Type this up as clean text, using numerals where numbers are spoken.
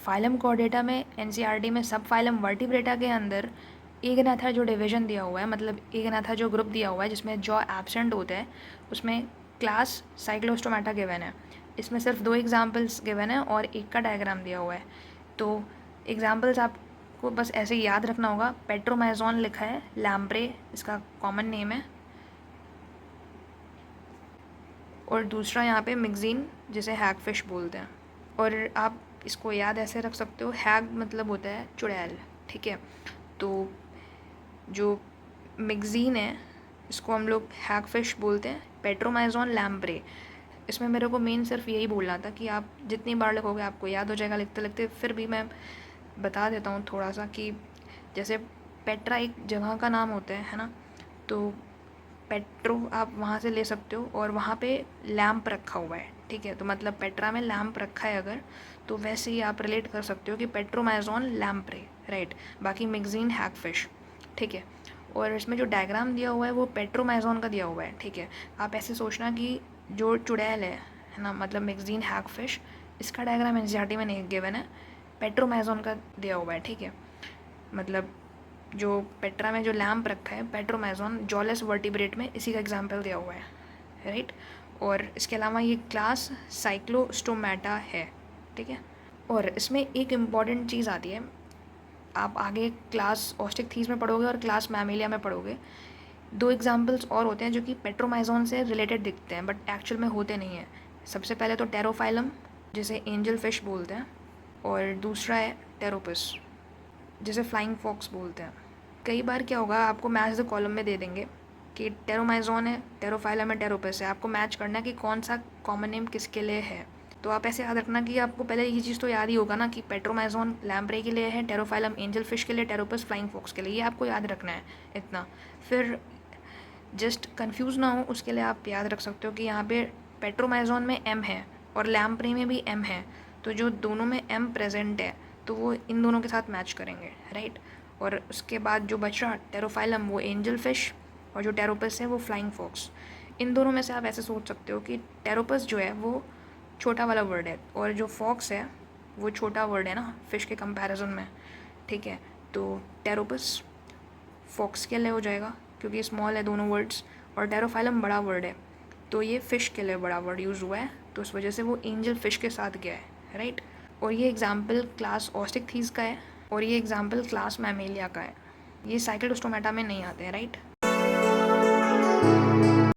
Phylum Chordata में NCERT में सब फाइलम वर्टिब्रेटा के अंदर एगनाथा जो डिवीजन दिया हुआ है, मतलब एगनाथा जो ग्रुप दिया हुआ है जिसमें जॉ एब्सेंट होता है, उसमें क्लास साइक्लोस्टोमेटा गिवन है। इसमें सिर्फ 2 एग्जाम्पल्स गिवन है और एक का डायग्राम दिया हुआ है। तो एग्जाम्पल्स आपको बस ऐसे ही याद रखना होगा। पेट्रोमाइजोन लिखा है, लैम्प्रे इसका कॉमन नेम है, और दूसरा यहाँ पे मिक्जीन जिसे हैगफिश बोलते हैं। और आप इसको याद ऐसे रख सकते हो, हैग मतलब होता है चुड़ैल, ठीक है। तो जो मिक्जीन है इसको हम लोग हैगफिश बोलते हैं। पेट्रोमाइजोन लैम्प्रे, इसमें मेरे को मेन सिर्फ यही बोलना था कि आप जितनी बार लिखोगे आपको याद हो जाएगा लिखते लिखते। फिर भी मैं बता देता हूँ थोड़ा सा कि जैसे पेट्रा एक जगह का नाम होता है ना, तो पेट्रो आप वहाँ से ले सकते हो और वहाँ पे लैम्प रखा हुआ है, ठीक है। तो मतलब पेट्रा में लैम्प रखा है अगर, तो वैसे ही आप रिलेट कर सकते हो कि पेट्रोमाइजोन लैम्प्रे, राइट। बाकी मिक्जीन हैगफिश, ठीक है। और इसमें जो डायग्राम दिया हुआ है वो पेट्रोमाइजोन का दिया हुआ है, ठीक है। आप ऐसे सोचना कि जो चुड़ैल है ना, मतलब मिक्जीन हैगफिश, इसका डायग्राम एनसीईआरटी में नहीं गिवन है, पेट्रोमाइजोन का दिया हुआ है, ठीक है। मतलब जो पेट्रा में जो लैम्प रखा है पेट्रोमाइजोन जॉलेस वर्टिब्रेट में, इसी का एग्जांपल दिया हुआ है, राइट। और इसके अलावा ये क्लास साइक्लोस्टोमेटा है, ठीक है। और इसमें एक इम्पॉर्टेंट चीज़ आती है, आप आगे क्लास ऑस्टिकथीस में पढ़ोगे और क्लास मैमेलिया में पढ़ोगे। 2 एग्जाम्पल्स और होते हैं जो कि पेट्रोमाइजोन से रिलेटेड दिखते हैं बट एक्चुअल में होते नहीं हैं। सबसे पहले तो टेरोफाइलम जिसे एंजल फिश बोलते हैं, और दूसरा है टेरोपस जिसे फ्लाइंग फॉक्स बोलते हैं। कई बार क्या होगा, आपको मैच द कॉलम में दे देंगे कि टेरोमाइजोन है, टेरोफाइलम है, टेरोपस है, आपको मैच करना है कि कौन सा कॉमन नेम किसके लिए है। तो आप ऐसे याद रखना कि आपको पहले ये चीज़ तो याद ही होगा ना कि पेट्रोमाइजोन लैम्प्रे के लिए है, टेरोफाइलम एंजल फिश के लिए, टेरोपस फ्लाइंग फॉक्स के लिए, ये आपको याद रखना है इतना। फिर जस्ट कंफ्यूज ना हो उसके लिए आप याद रख सकते हो कि यहाँ पे पेट्रोमाइजोन में एम है और लैम्प्रे में भी एम है, तो जो दोनों में एम प्रेजेंट है तो वो इन दोनों के साथ मैच करेंगे, राइट। और उसके बाद जो बच रहा टेरोफाइलम वो एंजल फिश, और जो टेरोपस है वो फ्लाइंग फॉक्स। इन दोनों में से आप ऐसे सोच सकते हो कि टेरोपस जो है वो छोटा वाला वर्ड है और जो फॉक्स है वो छोटा वर्ड है ना फिश के कंपैरिजन में, ठीक है। तो टेरोपस फॉक्स के लिए हो जाएगा क्योंकि स्मॉल है दोनों वर्ड्स, और टेरोफाइलम बड़ा वर्ड है तो ये फ़िश के लिए बड़ा वर्ड यूज़ हुआ है, तो उस वजह से वो एंजल फिश के साथ गया है, राइट। और ये एग्जाम्पल क्लास ऑस्टिकथीस का है और ये एग्जाम्पल क्लास मैमेलिया का है। ये साइक्लोस्टोमेटा में नहीं आते हैं, राइट।